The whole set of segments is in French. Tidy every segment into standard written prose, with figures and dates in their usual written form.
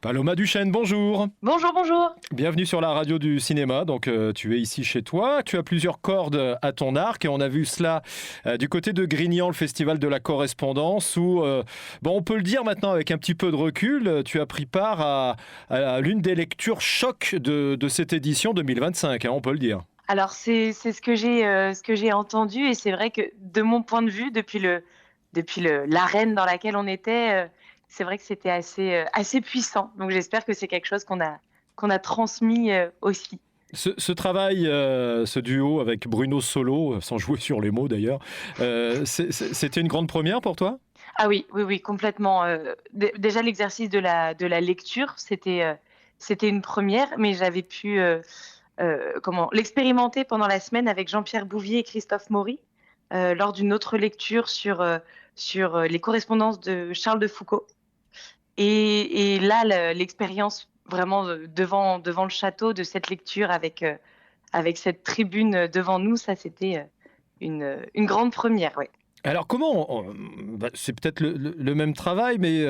Paloma Duchesne, bonjour. Bonjour, bonjour. Bienvenue sur la radio du cinéma. Donc, tu es ici chez toi. Tu as plusieurs cordes à ton arc et on a vu cela du côté de Grignan, le festival de la correspondance, où, on peut le dire maintenant avec un petit peu de recul, tu as pris part à l'une des lectures choc de cette édition 2025, hein, on peut le dire. Alors c'est ce que j'ai entendu et c'est vrai que de mon point de vue, depuis l'arène dans laquelle on était, c'est vrai que c'était assez puissant. Donc j'espère que c'est quelque chose qu'on a transmis, aussi. Ce travail, ce duo avec Bruno Solo, sans jouer sur les mots d'ailleurs, c'était une grande première pour toi? Ah oui, oui, oui, complètement, déjà l'exercice de la lecture, c'était une première, mais j'avais pu, l'expérimenter pendant la semaine avec Jean-Pierre Bouvier et Christophe Maury, lors d'une autre lecture sur les correspondances de Charles de Foucault et là l'expérience vraiment, devant le château de cette lecture avec cette tribune, devant nous, ça c'était, une grande première, ouais. Alors comment c'est peut-être le même travail, mais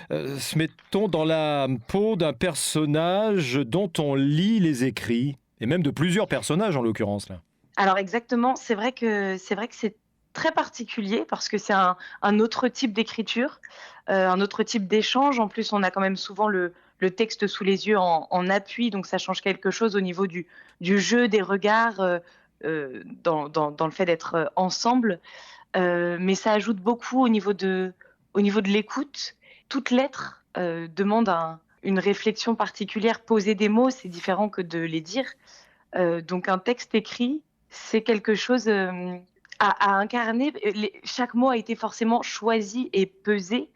se mettons dans la peau d'un personnage dont on lit les écrits, et même de plusieurs personnages en l'occurrence là. Alors exactement, c'est vrai que c'est très particulier parce que c'est un autre type d'écriture, un autre type d'échange. En plus, on a quand même souvent le texte sous les yeux en appui, donc ça change quelque chose au niveau du jeu, des regards, dans le fait d'être, ensemble. Mais ça ajoute beaucoup au niveau de l'écoute. Toute lettre, demande une réflexion particulière. Poser des mots, c'est différent que de les dire. Donc un texte écrit, c'est quelque chose, à incarner. Chaque mot a été forcément choisi et pesé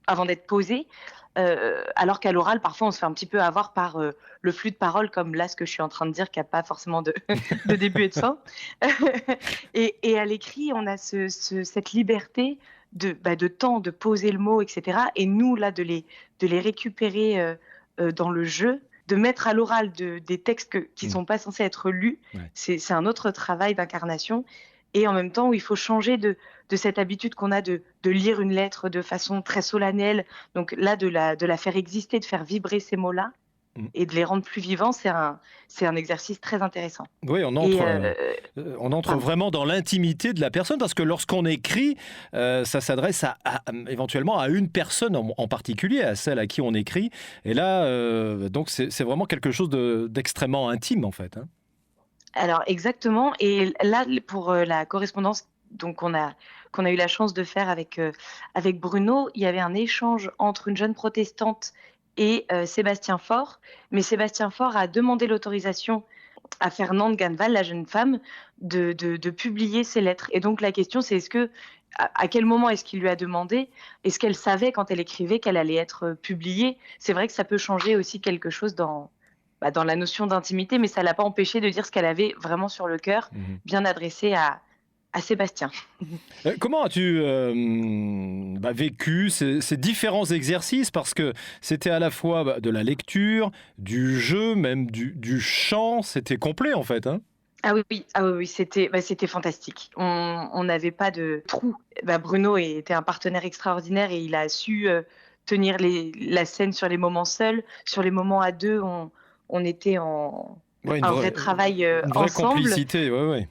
avant d'être posé, alors qu'à l'oral, parfois, on se fait un petit peu avoir par, le flux de paroles comme là, ce que je suis en train de dire, qui a pas forcément de de début et de fin. Et à l'écrit, on a cette liberté de temps, de poser le mot et cetera et nous, là, de les récupérer, dans le jeu, de mettre à l'oral des textes qui Mmh. sont pas censés être lus, Ouais. c'est un autre travail d'incarnation et en même temps où il faut changer de cette habitude qu'on a de lire une lettre de façon très solennelle. Donc là, de la faire exister, de faire vibrer ces mots-là Mmh. et de les rendre plus vivants, c'est un exercice très intéressant Oui, et on entre pardon. vraiment dans l'intimité de la personne parce que lorsqu'on écrit, ça s'adresse éventuellement à une personne en particulier, à celle à qui on écrit. Et là, donc c'est vraiment quelque chose d'extrêmement intime en fait, hein. Alors exactement et là, pour, la correspondance donc qu'on a eu la chance de faire avec Bruno, il y avait un échange entre une jeune protestante et Sébastien Faure. Mais Sébastien Faure a demandé l'autorisation à Fernande Ganval, la jeune femme, de publier ses lettres et donc la question c'est est-ce que à quel moment est-ce qu'il lui a demandé? Est-ce qu'elle savait quand elle écrivait qu'elle allait être, publiée? C'est vrai que ça peut changer aussi quelque chose dans la notion d'intimité, mais ça l'a pas empêché de dire ce qu'elle avait vraiment sur le cœur, Mmh. bien adressé à Sébastien. Comment as-tu, vécu ces différents exercices? Parce que c'était à la fois, de la lecture, du jeu, même du chant, c'était complet en fait, hein? Ah oui, oui, ah oui, oui, c'était fantastique. On n'avait pas de trou. Bruno était un partenaire extraordinaire et il a su, tenir la scène sur les moments seuls. Sur les moments à 2, on était en Ouais, un vrai travail, une vraie ensemble. complicité, ouais, ouais.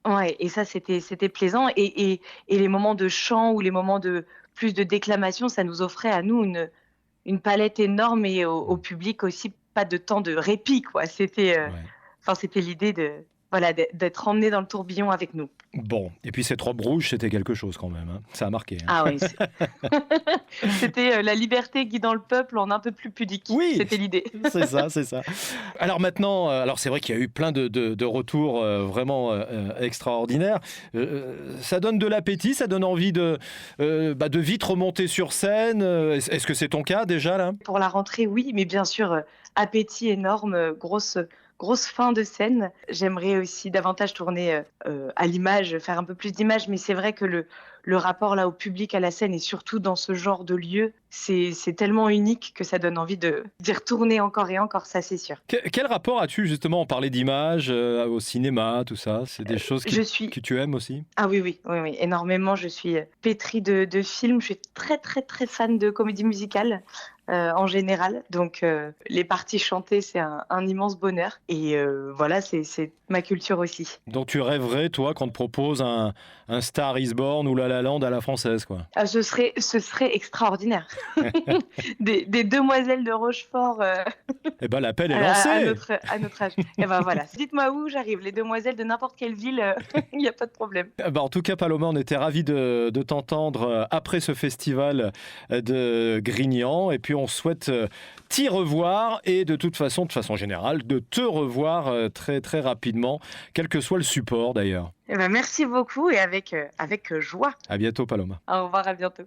Ouais et ça, c'était plaisant et les moments de chant ou les moments de plus de déclamation, ça nous offrait à nous une palette énorme et au Mmh. public aussi pas de temps de répit, quoi. Ouais. C'était l'idée d'être emmené dans le tourbillon avec nous. Bon, et puis cette robe rouge, c'était quelque chose quand même, hein. Ça a marqué, Ah hein. oui, c'était, la liberté guidant le peuple en un peu plus pudique. Oui, C'était l'idée. c'est ça, c'est ça. Alors maintenant, alors c'est vrai qu'il y a eu plein de retours, vraiment, extraordinaires. Ça donne de l'appétit, ça donne envie de vite remonter sur scène, est-ce que c'est ton cas déjà là? Pour la rentrée, oui, mais bien sûr, appétit énorme, grosse faim de scène. J'aimerais aussi davantage tourner, à l'image, faire un peu plus d'images, mais c'est vrai que le rapport là au public, à la scène et surtout dans ce genre de lieu, c'est tellement unique que ça donne envie d'y retourner encore et encore, ça c'est sûr. Quel rapport as-tu justement, on parlait d'images, au cinéma, tout ça? C'est des choses Je suis que tu aimes aussi? Ah oui, oui, oui, oui, énormément. Je suis, pétrie de films. Je suis très, très, très fan de comédie musicale. en général. Donc, les parties chantées, c'est un immense bonheur. Et voilà, c'est ma culture aussi. Donc tu rêverais, toi, qu'on te propose un Star is Born ou La La Land à la française, quoi. Ah, ce serait extraordinaire. Des demoiselles de Rochefort Eh ben, l'appel est à lancé. notre âge. Et ben voilà, dites-moi où j'arrive. Les demoiselles de n'importe quelle ville, il n'y a pas de problème. En tout cas, Paloma, on était ravis de t'entendre après ce festival de Grignan. Et puis, on souhaite t'y revoir et de façon générale, de te revoir très, très rapidement, quel que soit le support d'ailleurs. Eh ben, merci beaucoup et avec joie. À bientôt, Paloma. Au revoir, à bientôt.